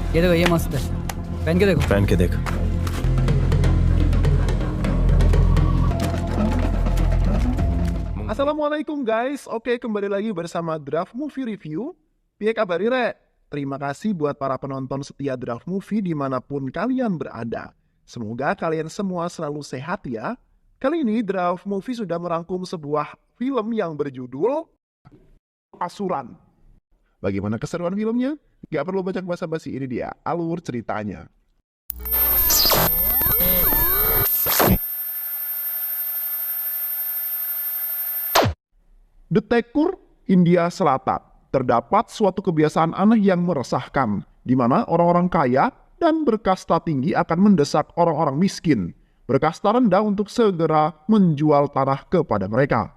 ये देखो, ये मस्त है, पहन के देखो। पहन के देख। Assalamualaikum guys, oke kembali lagi bersama Draft Movie Review. Piye kabar Rek? Terima kasih buat para penonton setia Draft Movie dimanapun kalian berada. Semoga kalian semua selalu sehat ya. Kali ini Draft Movie sudah merangkum sebuah film yang berjudul Asuran. Bagaimana keseruan filmnya? Gak perlu banyak basa-basi, ini dia alur ceritanya. Detektur India Selatan, terdapat suatu kebiasaan aneh yang meresahkan, di mana orang-orang kaya dan berkasta tinggi akan mendesak orang-orang miskin, berkasta rendah untuk segera menjual tanah kepada mereka.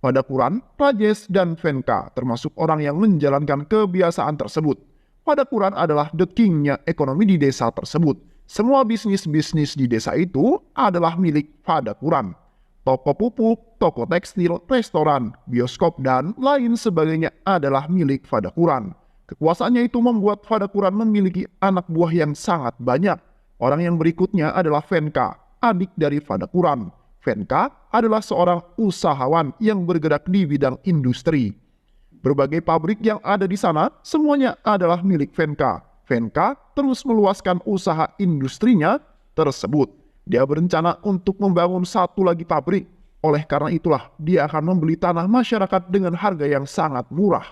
Pada Quran, Rajesh dan Venka termasuk orang yang menjalankan kebiasaan tersebut. Pada Quran adalah the king-nya ekonomi di desa tersebut. Semua bisnis-bisnis di desa itu adalah milik Pada Quran. Toko pupuk, toko tekstil, restoran, bioskop, dan lain sebagainya adalah milik Pada Quran. Kekuasaannya itu membuat Pada Quran memiliki anak buah yang sangat banyak. Orang yang berikutnya adalah Venka, adik dari Pada Quran. Venka adalah seorang usahawan yang bergerak di bidang industri. Berbagai pabrik yang ada di sana semuanya adalah milik Venka. Venka terus meluaskan usaha industrinya tersebut. Dia berencana untuk membangun satu lagi pabrik. Oleh karena itulah, dia akan membeli tanah masyarakat dengan harga yang sangat murah.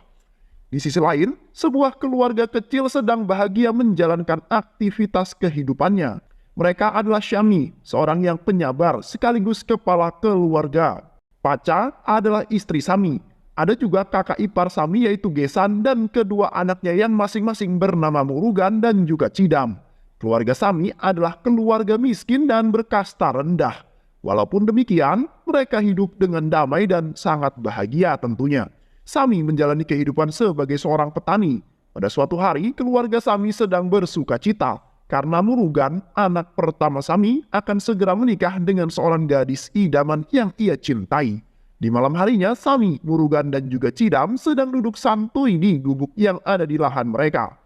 Di sisi lain, sebuah keluarga kecil sedang bahagia menjalankan aktivitas kehidupannya. Mereka adalah Syami, seorang yang penyabar sekaligus kepala keluarga. Paca adalah istri Sami. Ada juga kakak ipar Sami yaitu Gesan dan kedua anaknya yang masing-masing bernama Murugan dan juga Cidam. Keluarga Sami adalah keluarga miskin dan berkasta rendah. Walaupun demikian, mereka hidup dengan damai dan sangat bahagia tentunya. Sami menjalani kehidupan sebagai seorang petani. Pada suatu hari, keluarga Sami sedang bersuka cita karena Murugan, anak pertama Sami, akan segera menikah dengan seorang gadis idaman yang ia cintai. Di malam harinya, Sami, Murugan, dan juga Cidam sedang duduk santuy di gubuk yang ada di lahan mereka.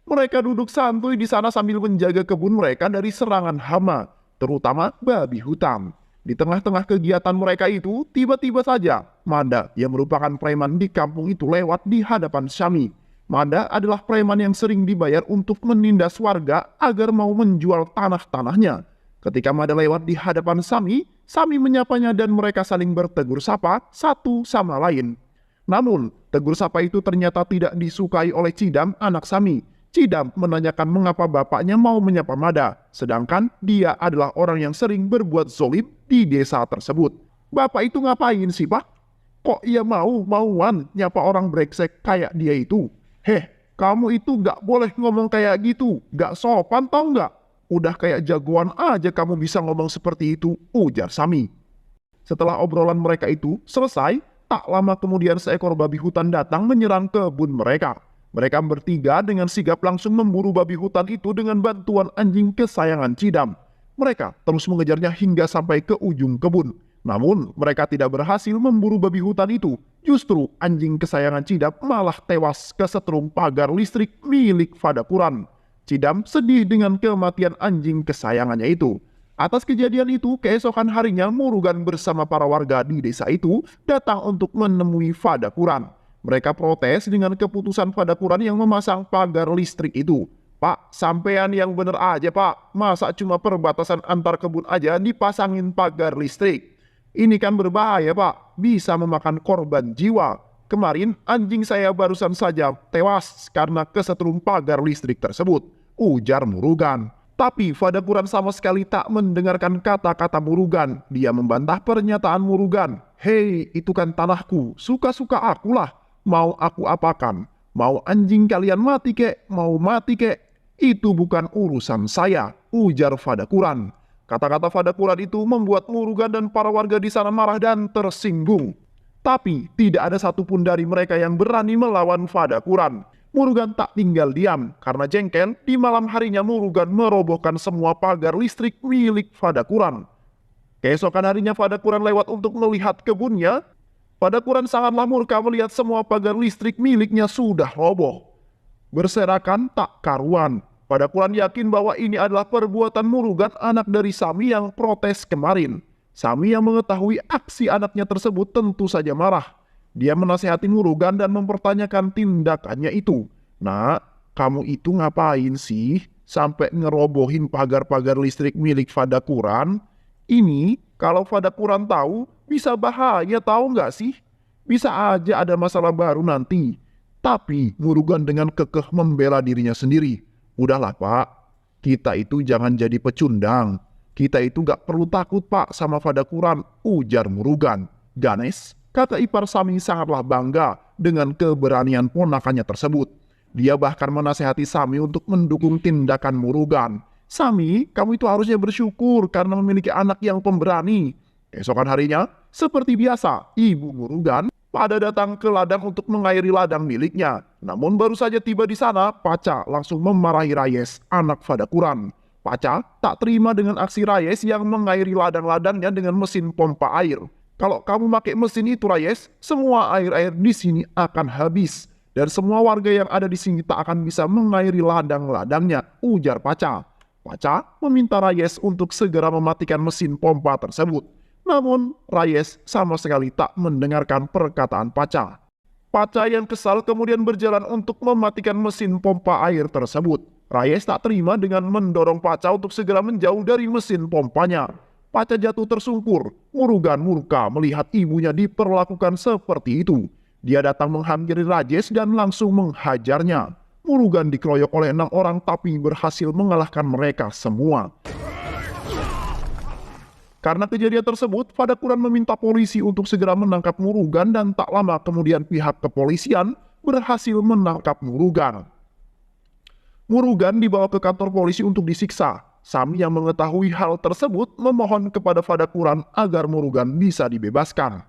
Mereka duduk santuy di sana sambil menjaga kebun mereka dari serangan hama, terutama babi hutan. Di tengah-tengah kegiatan mereka itu, tiba-tiba saja Manda yang merupakan preman di kampung itu lewat di hadapan Syami. Manda adalah preman yang sering dibayar untuk menindas warga agar mau menjual tanah-tanahnya. Ketika Manda lewat di hadapan Sami, Sami menyapanya dan mereka saling bertegur sapa satu sama lain. Namun, tegur sapa itu ternyata tidak disukai oleh Cidam, anak Sami. Cidam menanyakan mengapa bapaknya mau menyapa Mada, sedangkan dia adalah orang yang sering berbuat zolim di desa tersebut. Bapak itu ngapain sih, Pak? Kok ia mau-mauan nyapa orang brengsek kayak dia itu? Heh, kamu itu gak boleh ngomong kayak gitu, gak sopan tau gak? Udah kayak jagoan aja kamu bisa ngomong seperti itu, ujar Sami. Setelah obrolan mereka itu selesai, tak lama kemudian seekor babi hutan datang menyerang kebun mereka. Mereka bertiga dengan sigap langsung memburu babi hutan itu dengan bantuan anjing kesayangan Cidam. Mereka terus mengejarnya hingga sampai ke ujung kebun. Namun mereka tidak berhasil memburu babi hutan itu. Justru anjing kesayangan Cidam malah tewas kesetrum pagar listrik milik Pada Quran. Cidam sedih dengan kematian anjing kesayangannya itu. Atas kejadian itu, keesokan harinya Murugan bersama para warga di desa itu datang untuk menemui Pada Quran. Mereka protes dengan keputusan Pada Quran yang memasang pagar listrik itu. Pak, sampean yang bener aja Pak, masa cuma perbatasan antar kebun aja dipasangin pagar listrik? Ini kan berbahaya Pak, bisa memakan korban jiwa. Kemarin anjing saya barusan saja tewas karena kesetrum pagar listrik tersebut, ujar Murugan. Tapi Pada Quran sama sekali tak mendengarkan kata-kata Murugan. Dia membantah pernyataan Murugan. Hei, itu kan tanahku, suka-suka akulah. Mau aku apakan? Mau anjing kalian mati kek? Mau mati kek? Itu bukan urusan saya, ujar Pada Quran. Kata-kata Pada Quran itu membuat Murugan dan para warga di sana marah dan tersinggung. Tapi tidak ada satupun dari mereka yang berani melawan Pada Quran. Murugan tak tinggal diam, karena jengkel di malam harinya Murugan merobohkan semua pagar listrik milik Pada Quran. Keesokan harinya Pada Quran lewat untuk melihat kebunnya. Pada Quran sangatlah murka melihat semua pagar listrik miliknya sudah roboh, berserakan tak karuan. Padakuran yakin bahwa ini adalah perbuatan Murugan, anak dari Sami yang protes kemarin. Sami yang mengetahui aksi anaknya tersebut tentu saja marah. Dia menasihati Murugan dan mempertanyakan tindakannya itu. "Nak, kamu itu ngapain sih sampai ngerobohin pagar-pagar listrik milik Fadakuran? Ini kalau Fadakuran tahu bisa bahaya, tahu nggak sih? Bisa aja ada masalah baru nanti." Tapi Murugan dengan kekeh membela dirinya sendiri. "Udahlah Pak, kita itu jangan jadi pecundang. Kita itu gak perlu takut Pak sama Fadakuran," ujar Murugan. Ganes, kakak ipar Sami, sangatlah bangga dengan keberanian ponakannya tersebut. Dia bahkan menasehati Sami untuk mendukung tindakan Murugan. "Sami, kamu itu harusnya bersyukur karena memiliki anak yang pemberani." Esokan harinya, seperti biasa, ibu Murugan pada datang ke ladang untuk mengairi ladang miliknya. Namun baru saja tiba di sana, Paca langsung memarahi Rayes, anak Fadakuran. Paca tak terima dengan aksi Rayes yang mengairi ladang-ladangnya dengan mesin pompa air. "Kalau kamu pakai mesin itu Rayes, semua air-air di sini akan habis. Dan semua warga yang ada di sini tak akan bisa mengairi ladang-ladangnya," ujar Paca. Paca meminta Rayes untuk segera mematikan mesin pompa tersebut. Namun, Rayes sama sekali tak mendengarkan perkataan Paca. Paca yang kesal kemudian berjalan untuk mematikan mesin pompa air tersebut. Rayes tak terima dengan mendorong Paca untuk segera menjauh dari mesin pompanya. Paca jatuh tersungkur. Murugan murka melihat ibunya diperlakukan seperti itu. Dia datang menghampiri Rajes dan langsung menghajarnya. Murugan dikeroyok oleh 6 orang tapi berhasil mengalahkan mereka semua. Karena kejadian tersebut, Fadakuran meminta polisi untuk segera menangkap Murugan dan tak lama kemudian pihak kepolisian berhasil menangkap Murugan. Murugan dibawa ke kantor polisi untuk disiksa. Sami yang mengetahui hal tersebut memohon kepada Fadakuran agar Murugan bisa dibebaskan.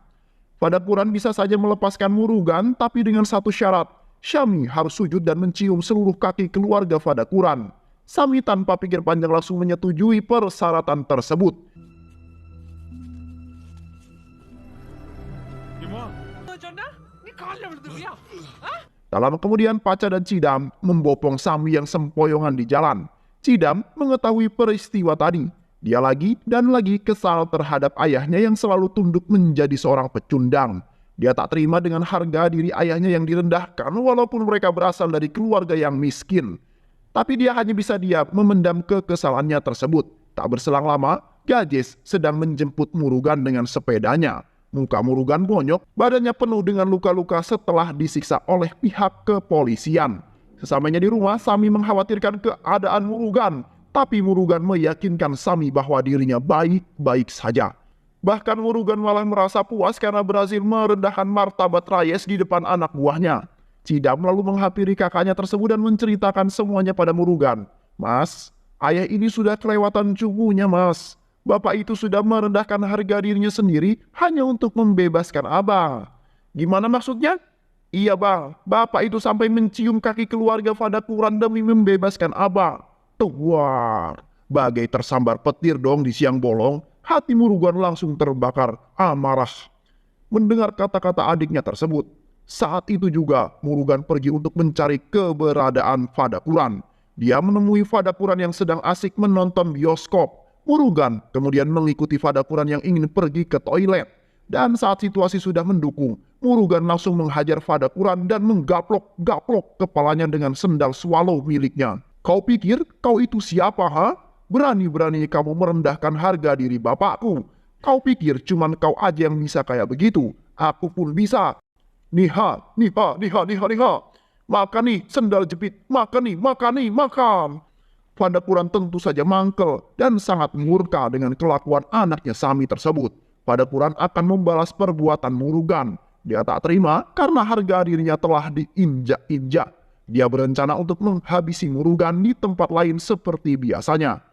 Fadakuran bisa saja melepaskan Murugan tapi dengan satu syarat. Sami harus sujud dan mencium seluruh kaki keluarga Fadakuran. Sami tanpa pikir panjang langsung menyetujui persyaratan tersebut. Dalam kemudian Paca dan Cidam membopong Sami yang sempoyongan di jalan. Cidam mengetahui peristiwa tadi. Dia lagi dan lagi kesal terhadap ayahnya yang selalu tunduk menjadi seorang pecundang. Dia tak terima dengan harga diri ayahnya yang direndahkan walaupun mereka berasal dari keluarga yang miskin. Tapi dia hanya bisa diam memendam kekesalannya tersebut. Tak berselang lama, Gajes sedang menjemput Murugan dengan sepedanya. Muka Murugan bonyok, badannya penuh dengan luka-luka setelah disiksa oleh pihak kepolisian. Sesamanya di rumah, Sami mengkhawatirkan keadaan Murugan. Tapi Murugan meyakinkan Sami bahwa dirinya baik-baik saja. Bahkan Murugan malah merasa puas karena berhasil merendahkan martabat Rayes di depan anak buahnya. Cidam lalu menghampiri kakaknya tersebut dan menceritakan semuanya pada Murugan. "Mas, ayah ini sudah kelewatan cukunya Mas. Bapak itu sudah merendahkan harga dirinya sendiri hanya untuk membebaskan abang." "Gimana maksudnya?" "Iya bang, bapak itu sampai mencium kaki keluarga Fadakuran demi membebaskan abang." Tuar, bagai tersambar petir dong di siang bolong. Hati Murugan langsung terbakar amarah mendengar kata-kata adiknya tersebut. Saat itu juga Murugan pergi untuk mencari keberadaan Fadakuran. Dia menemui Fadakuran yang sedang asik menonton bioskop. Murugan kemudian mengikuti Fadakuran yang ingin pergi ke toilet. Dan saat situasi sudah mendukung, Murugan langsung menghajar Fadakuran dan menggaplok-gaplok kepalanya dengan sendal swallow miliknya. "Kau pikir kau itu siapa, ha? Berani-beraninya kamu merendahkan harga diri bapakku. Kau pikir cuman kau aja yang bisa kayak begitu? Aku pun bisa. Niha, niha, niha, niha, niha. Makan nih, sendal jepit. Makan nih, makan nih, makan." Fadakuran tentu saja mangkel dan sangat murka dengan kelakuan anaknya Sami tersebut. Fadakuran akan membalas perbuatan Murugan. Dia tak terima karena harga dirinya telah diinjak-injak. Dia berencana untuk menghabisi Murugan di tempat lain seperti biasanya.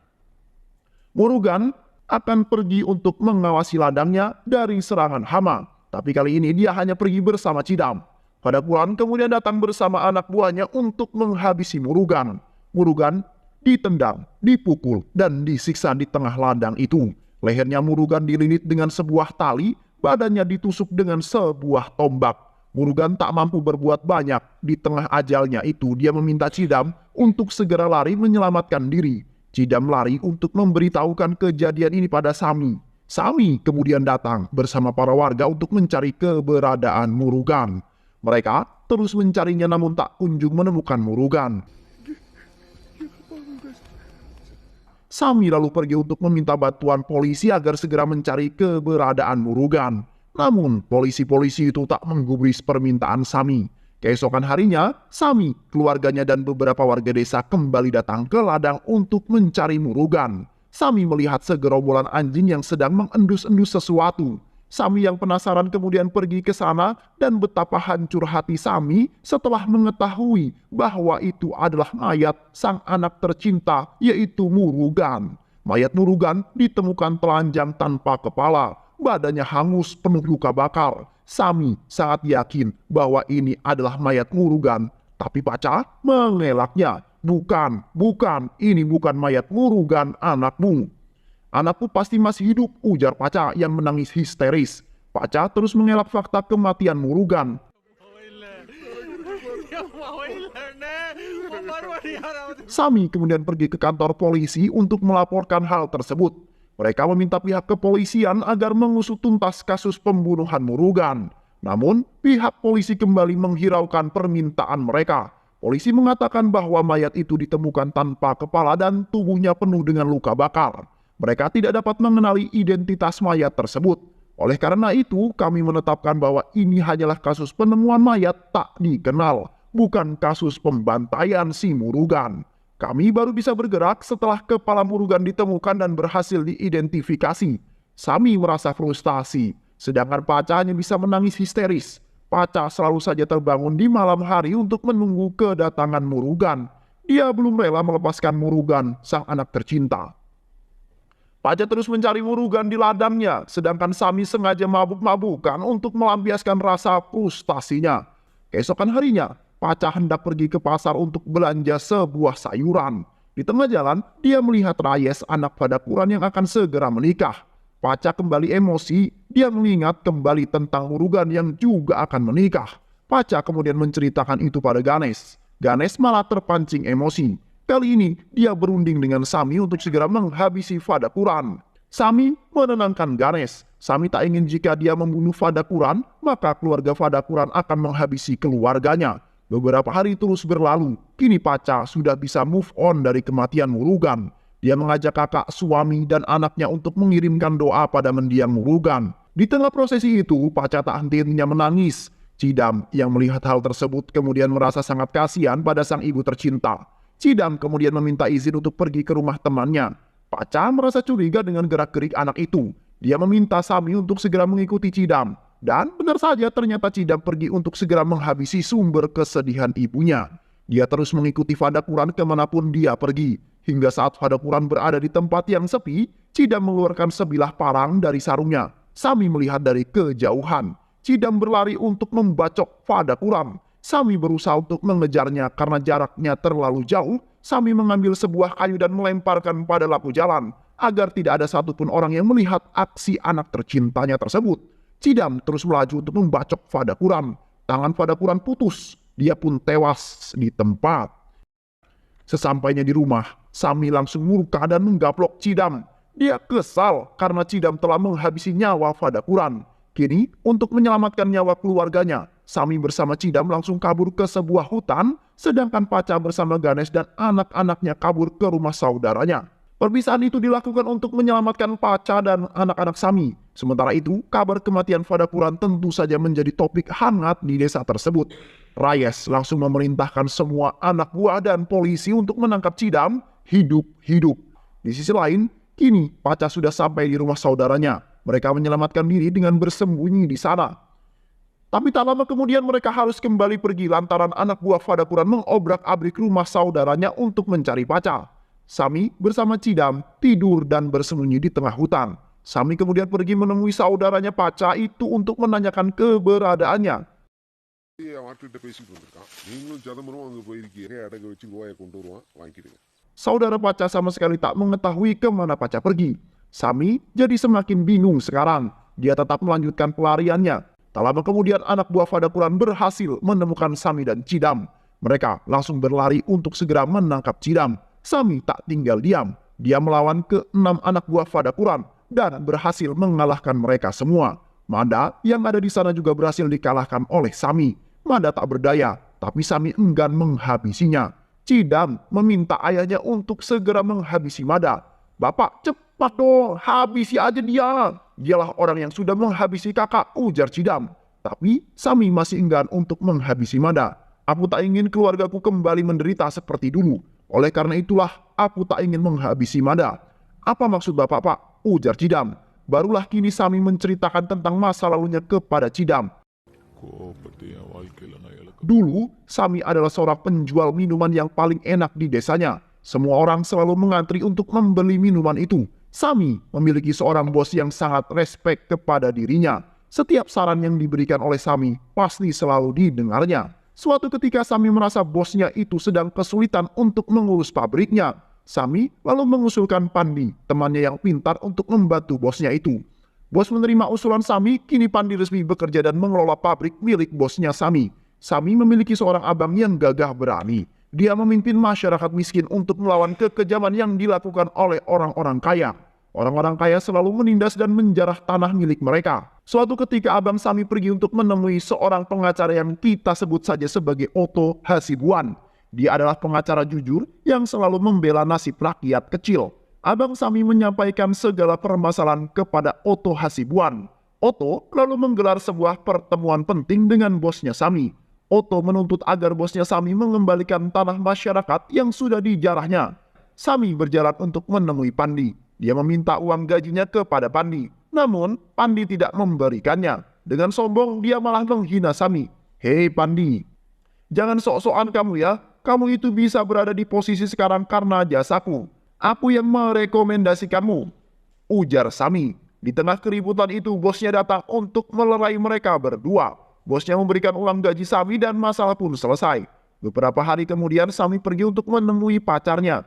Murugan akan pergi untuk mengawasi ladangnya dari serangan hama. Tapi kali ini dia hanya pergi bersama Cidam. Fadakuran kemudian datang bersama anak buahnya untuk menghabisi Murugan. Murugan ditendang, dipukul, dan disiksa di tengah ladang itu. Lehernya Murugan dililit dengan sebuah tali, badannya ditusuk dengan sebuah tombak. Murugan tak mampu berbuat banyak. Di tengah ajalnya itu, dia meminta Cidam untuk segera lari menyelamatkan diri. Cidam lari untuk memberitahukan kejadian ini pada Sami. Sami kemudian datang bersama para warga untuk mencari keberadaan Murugan. Mereka terus mencarinya namun tak kunjung menemukan Murugan. Sami lalu pergi untuk meminta bantuan polisi agar segera mencari keberadaan Murugan. Namun, polisi-polisi itu tak menggubris permintaan Sami. Keesokan harinya, Sami, keluarganya dan beberapa warga desa kembali datang ke ladang untuk mencari Murugan. Sami melihat segerombolan anjing yang sedang mengendus-endus sesuatu. Sami yang penasaran kemudian pergi ke sana dan betapa hancur hati Sami setelah mengetahui bahwa itu adalah mayat sang anak tercinta, yaitu Murugan. Mayat Murugan ditemukan telanjang tanpa kepala, badannya hangus penuh luka bakar. Sami sangat yakin bahwa ini adalah mayat Murugan, tapi Paca mengelaknya. Bukan, ini bukan mayat Murugan anakmu. Anakku pasti masih hidup, ujar Paca yang menangis histeris. Paca terus mengelak fakta kematian Murugan. Sami kemudian pergi ke kantor polisi untuk melaporkan hal tersebut. Mereka meminta pihak kepolisian agar mengusut tuntas kasus pembunuhan Murugan. Namun, pihak polisi kembali menghiraukan permintaan mereka. Polisi mengatakan bahwa mayat itu ditemukan tanpa kepala dan tubuhnya penuh dengan luka bakar. Mereka tidak dapat mengenali identitas mayat tersebut. Oleh karena itu, kami menetapkan bahwa ini hanyalah kasus penemuan mayat tak dikenal, bukan kasus pembantaian si Murugan. Kami baru bisa bergerak setelah kepala Murugan ditemukan dan berhasil diidentifikasi. Sami merasa frustasi, sedangkan Paca hanya bisa menangis histeris. Paca selalu saja terbangun di malam hari untuk menunggu kedatangan Murugan. Dia belum rela melepaskan Murugan, sang anak tercinta. Paca terus mencari Murugan di ladangnya, sedangkan Sami sengaja mabuk-mabukan untuk melampiaskan rasa frustasinya. Keesokan harinya, Paca hendak pergi ke pasar untuk belanja sebuah sayuran. Di tengah jalan, dia melihat Rayes, anak Padakuran yang akan segera menikah. Paca kembali emosi, dia mengingat kembali tentang Murugan yang juga akan menikah. Paca kemudian menceritakan itu pada Ganes. Ganes malah terpancing emosi. Kali ini, dia berunding dengan Sami untuk segera menghabisi Padakuran. Sami menenangkan Ganes. Sami tak ingin jika dia membunuh Padakuran, maka keluarga Padakuran akan menghabisi keluarganya. Beberapa hari terus berlalu, kini Paca sudah bisa move on dari kematian Murugan. Dia mengajak kakak, suami, dan anaknya untuk mengirimkan doa pada mendiang Murugan. Di tengah prosesi itu, Paca tak henti-hentinya menangis. Cidam yang melihat hal tersebut kemudian merasa sangat kasihan pada sang ibu tercinta. Cidam kemudian meminta izin untuk pergi ke rumah temannya. Paca merasa curiga dengan gerak-gerik anak itu. Dia meminta Sami untuk segera mengikuti Cidam. Dan benar saja ternyata Cidam pergi untuk segera menghabisi sumber kesedihan ibunya. Dia terus mengikuti Padakuran kemanapun dia pergi. Hingga saat Padakuran berada di tempat yang sepi, Cidam mengeluarkan sebilah parang dari sarungnya. Sami melihat dari kejauhan. Cidam berlari untuk membacok Padakuran. Sami berusaha untuk mengejarnya karena jaraknya terlalu jauh. Sami mengambil sebuah kayu dan melemparkan pada lampu jalan agar tidak ada satupun orang yang melihat aksi anak tercintanya tersebut. Cidam terus melaju untuk membacok Padakuran. Tangan Padakuran putus. Dia pun tewas di tempat. Sesampainya di rumah, Sami langsung murka dan menggaplok Cidam. Dia kesal karena Cidam telah menghabisi nyawa Padakuran. Kini, untuk menyelamatkan nyawa keluarganya, Sami bersama Cidam langsung kabur ke sebuah hutan, sedangkan Paca bersama Ganes dan anak-anaknya kabur ke rumah saudaranya. Perpisahan itu dilakukan untuk menyelamatkan Paca dan anak-anak Sami. Sementara itu, kabar kematian Padakuran tentu saja menjadi topik hangat di desa tersebut. Rayes langsung memerintahkan semua anak buah dan polisi untuk menangkap Cidam hidup-hidup. Di sisi lain, kini Paca sudah sampai di rumah saudaranya. Mereka menyelamatkan diri dengan bersembunyi di sana. Tapi tak lama kemudian mereka harus kembali pergi lantaran anak buah Padakuran mengobrak-abrik rumah saudaranya untuk mencari Paca. Sami bersama Cidam tidur dan bersembunyi di tengah hutan. Sami kemudian pergi menemui saudaranya Paca itu untuk menanyakan keberadaannya. Saudara Paca sama sekali tak mengetahui kemana Paca pergi. Sami jadi semakin bingung sekarang. Dia tetap melanjutkan pelariannya. Tak lama kemudian anak buah Fadakuran berhasil menemukan Sami dan Cidam. Mereka langsung berlari untuk segera menangkap Cidam. Sami tak tinggal diam. Dia melawan ke-6 anak buah Fadakuran dan berhasil mengalahkan mereka semua. Mada yang ada di sana juga berhasil dikalahkan oleh Sami. Mada tak berdaya, tapi Sami enggan menghabisinya. Cidam meminta ayahnya untuk segera menghabisi Mada. "Bapak, cepat dong, habisi aja dia. Dialah orang yang sudah menghabisi kakak," ujar Cidam. Tapi Sami masih enggan untuk menghabisi Mada. "Aku tak ingin keluargaku kembali menderita seperti dulu. Oleh karena itulah aku tak ingin menghabisi Mada." "Apa maksud bapak, Pak?" ujar Cidam. Barulah kini Sami menceritakan tentang masa lalunya kepada Cidam. Dulu, Sami adalah seorang penjual minuman yang paling enak di desanya. Semua orang selalu mengantri untuk membeli minuman itu. Sami memiliki seorang bos yang sangat respek kepada dirinya. Setiap saran yang diberikan oleh Sami pasti selalu didengarnya. Suatu ketika Sami merasa bosnya itu sedang kesulitan untuk mengurus pabriknya. Sami lalu mengusulkan Pandi, temannya yang pintar, untuk membantu bosnya itu. Bos menerima usulan Sami, kini Pandi resmi bekerja dan mengelola pabrik milik bosnya Sami. Sami memiliki seorang abang yang gagah berani. Dia memimpin masyarakat miskin untuk melawan kekejaman yang dilakukan oleh orang-orang kaya. Orang-orang kaya selalu menindas dan menjarah tanah milik mereka. Suatu ketika abang Sami pergi untuk menemui seorang pengacara yang kita sebut saja sebagai Otto Hasibuan. Dia adalah pengacara jujur yang selalu membela nasib rakyat kecil. Abang Sami menyampaikan segala permasalahan kepada Otto Hasibuan. Otto lalu menggelar sebuah pertemuan penting dengan bosnya Sami. Otto menuntut agar bosnya Sami mengembalikan tanah masyarakat yang sudah dijarahnya. Sami berjalan untuk menemui Pandi. Dia meminta uang gajinya kepada Pandi. Namun, Pandi tidak memberikannya. Dengan sombong, dia malah menghina Sami. "Hei Pandi, jangan sok-sokan kamu ya. Kamu itu bisa berada di posisi sekarang karena jasaku. Aku yang merekomendasikanmu," ujar Sami. Di tengah keributan itu, bosnya datang untuk melerai mereka berdua. Bosnya memberikan uang gaji Sami dan masalah pun selesai. Beberapa hari kemudian Sami pergi untuk menemui pacarnya.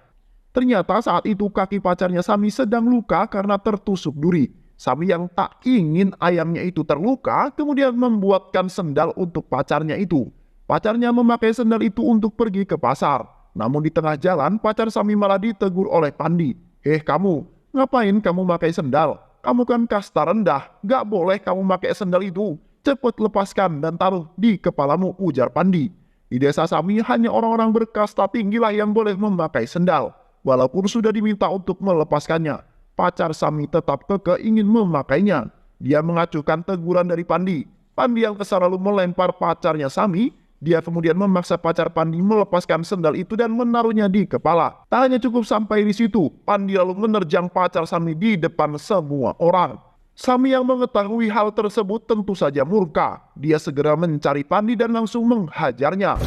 Ternyata saat itu kaki pacarnya Sami sedang luka karena tertusuk duri. Sami yang tak ingin ayamnya itu terluka kemudian membuatkan sendal untuk pacarnya itu. Pacarnya memakai sendal itu untuk pergi ke pasar. Namun di tengah jalan, pacar Sami malah ditegur oleh Pandi. "Heh kamu, ngapain kamu pakai sendal? Kamu kan kasta rendah, gak boleh kamu pakai sendal itu. Cepat lepaskan dan taruh di kepalamu," ujar Pandi. Di desa Sami hanya orang-orang berkasta tinggilah yang boleh memakai sendal. Walaupun sudah diminta untuk melepaskannya, pacar Sami tetap kekeh ingin memakainya. Dia mengacuhkan teguran dari Pandi. Pandi yang kesal lalu melempar pacarnya Sami. Dia kemudian memaksa pacar Pandi melepaskan sendal itu dan menaruhnya di kepala. Tak hanya cukup sampai di situ, Pandi lalu menerjang pacar Sami di depan semua orang. Sami yang mengetahui hal tersebut tentu saja murka. Dia segera mencari Pandi dan langsung menghajarnya.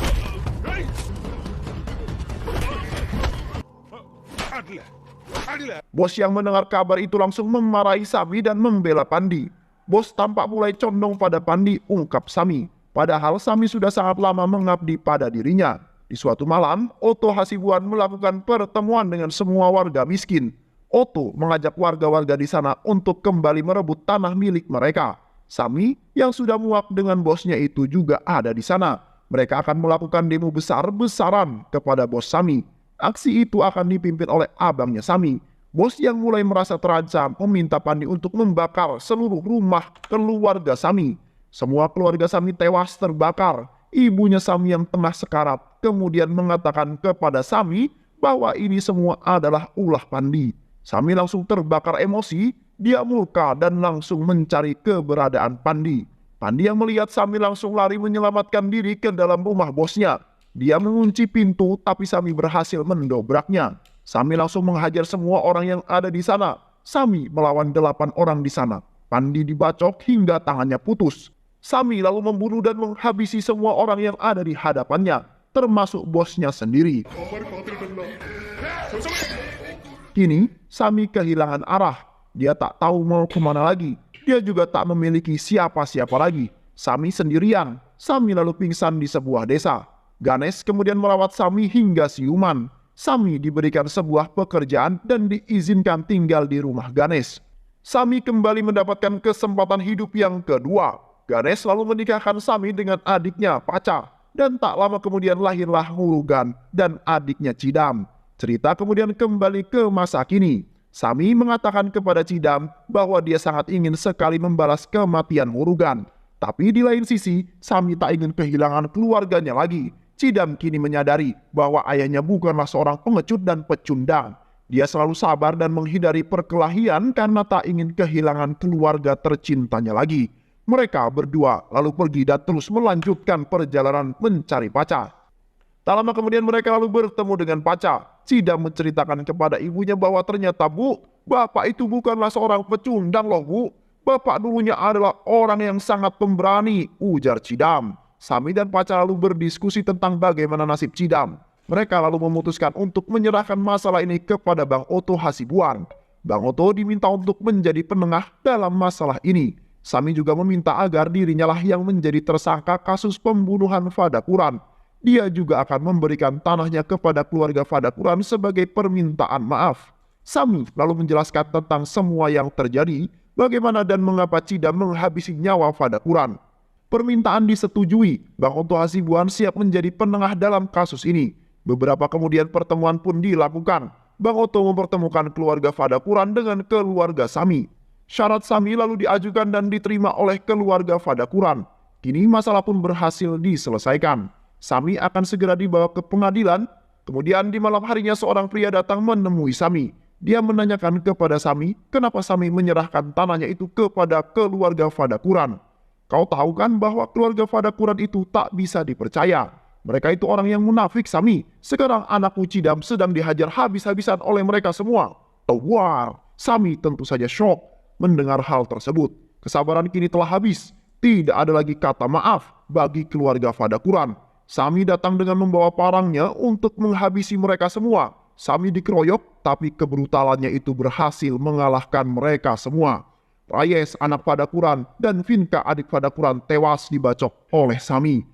Bos yang mendengar kabar itu langsung memarahi Sami dan membela Pandi. Bos tampak mulai condong pada Pandi, ungkap Sami. Padahal Sami sudah sangat lama mengabdi pada dirinya. Di suatu malam, Otto Hasibuan melakukan pertemuan dengan semua warga miskin. Otto mengajak warga-warga di sana untuk kembali merebut tanah milik mereka. Sami yang sudah muak dengan bosnya itu juga ada di sana. Mereka akan melakukan demo besar-besaran kepada bos Sami. Aksi itu akan dipimpin oleh abangnya Sami. Bos yang mulai merasa terancam meminta Pandi untuk membakar seluruh rumah keluarga Sami. Semua keluarga Sami tewas terbakar. Ibunya Sami yang tengah sekarat kemudian mengatakan kepada Sami bahwa ini semua adalah ulah Pandi. Sami langsung terbakar emosi, dia murka dan langsung mencari keberadaan Pandi. Pandi yang melihat Sami langsung lari menyelamatkan diri ke dalam rumah bosnya. Dia mengunci pintu tapi Sami berhasil mendobraknya. Sami langsung menghajar semua orang yang ada di sana. Sami melawan 8 orang di sana. Pandi dibacok hingga tangannya putus. Sami lalu membunuh dan menghabisi semua orang yang ada di hadapannya, termasuk bosnya sendiri. Kini, Sami kehilangan arah. Dia tak tahu mau kemana lagi. Dia juga tak memiliki siapa-siapa lagi. Sami sendirian. Sami lalu pingsan di sebuah desa. Ganesh kemudian merawat Sami hingga siuman. Sami diberikan sebuah pekerjaan dan diizinkan tinggal di rumah Ganesh. Sami kembali mendapatkan kesempatan hidup yang kedua. Ganesh lalu menikahkan Sami dengan adiknya Paca, dan tak lama kemudian lahirlah Murugan dan adiknya Cidam. Cerita kemudian kembali ke masa kini. Sami mengatakan kepada Cidam bahwa dia sangat ingin sekali membalas kematian Murugan. Tapi di lain sisi, Sami tak ingin kehilangan keluarganya lagi. Cidam kini menyadari bahwa ayahnya bukanlah seorang pengecut dan pecundang. Dia selalu sabar dan menghindari perkelahian karena tak ingin kehilangan keluarga tercintanya lagi. Mereka berdua lalu pergi dan terus melanjutkan perjalanan mencari Paca. Tak lama kemudian mereka lalu bertemu dengan Paca. Cidam menceritakan kepada ibunya bahwa ternyata, "Bu, bapak itu bukanlah seorang pecundang loh, Bu. Bapak dulunya adalah orang yang sangat pemberani," ujar Cidam. Sami dan Paca lalu berdiskusi tentang bagaimana nasib Cidam. Mereka lalu memutuskan untuk menyerahkan masalah ini kepada Bang Oto Hasibuan. Bang Oto diminta untuk menjadi penengah dalam masalah ini. Sami juga meminta agar dirinya lah yang menjadi tersangka kasus pembunuhan Fadakuran. Dia juga akan memberikan tanahnya kepada keluarga Fadakuran sebagai permintaan maaf. Sami lalu menjelaskan tentang semua yang terjadi, bagaimana dan mengapa Cidam menghabisi nyawa Fadakuran. Permintaan disetujui, Bang Oto Hasibuan siap menjadi penengah dalam kasus ini. Beberapa kemudian pertemuan pun dilakukan. Bang Oto mempertemukan keluarga Fadakuran dengan keluarga Sami. Syarat Sami lalu diajukan dan diterima oleh keluarga Fadakuran. Kini masalah pun berhasil diselesaikan. Sami akan segera dibawa ke pengadilan. Kemudian di malam harinya seorang pria datang menemui Sami. Dia menanyakan kepada Sami kenapa Sami menyerahkan tanahnya itu kepada keluarga Fadakuran. "Kau tahu kan bahwa keluarga Fadakuran itu tak bisa dipercaya. Mereka itu orang yang munafik, Sami. Sekarang anakku Cidam sedang dihajar habis-habisan oleh mereka semua." Wow, Sami tentu saja syok mendengar hal tersebut. Kesabaran kini telah habis. Tidak ada lagi kata maaf bagi keluarga Fadakuran. Sami datang dengan membawa parangnya untuk menghabisi mereka semua. Sami dikeroyok, tapi kebrutalannya itu berhasil mengalahkan mereka semua. Rayes anak Fadakuran dan Vinka adik Fadakuran tewas dibacok oleh Sami.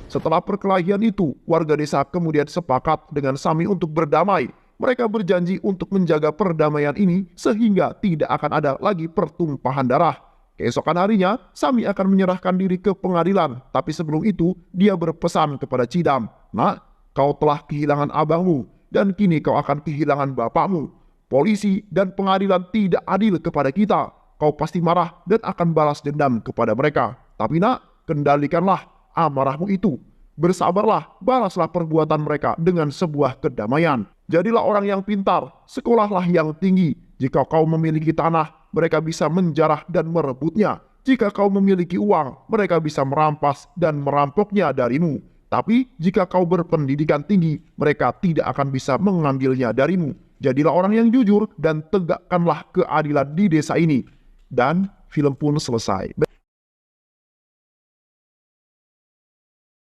Setelah perkelahian itu, warga desa kemudian sepakat dengan Sami untuk berdamai. Mereka berjanji untuk menjaga perdamaian ini sehingga tidak akan ada lagi pertumpahan darah. Keesokan harinya, Sami akan menyerahkan diri ke pengadilan. Tapi sebelum itu, dia berpesan kepada Cidam, "Nak, kau telah kehilangan abangmu dan kini kau akan kehilangan bapakmu. Polisi dan pengadilan tidak adil kepada kita. Kau pasti marah dan akan balas dendam kepada mereka. Tapi nak, kendalikanlah amarahmu itu. Bersabarlah, balaslah perbuatan mereka dengan sebuah kedamaian. Jadilah orang yang pintar, sekolahlah yang tinggi. Jika kau memiliki tanah, mereka bisa menjarah dan merebutnya. Jika kau memiliki uang, mereka bisa merampas dan merampoknya darimu. Tapi jika kau berpendidikan tinggi, mereka tidak akan bisa mengambilnya darimu. Jadilah orang yang jujur dan tegakkanlah keadilan di desa ini." Dan film pun selesai.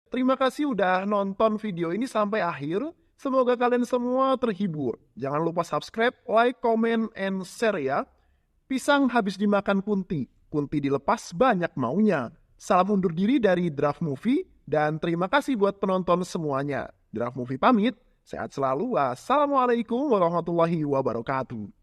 Terima kasih udah nonton video ini sampai akhir. Semoga kalian semua terhibur. Jangan lupa subscribe, like, comment, and share ya. Pisang habis dimakan kunti. Kunti dilepas banyak maunya. Salam undur diri dari Draft Movie. Dan terima kasih buat penonton semuanya. Draft Movie pamit. Sehat selalu. Wassalamualaikum warahmatullahi wabarakatuh.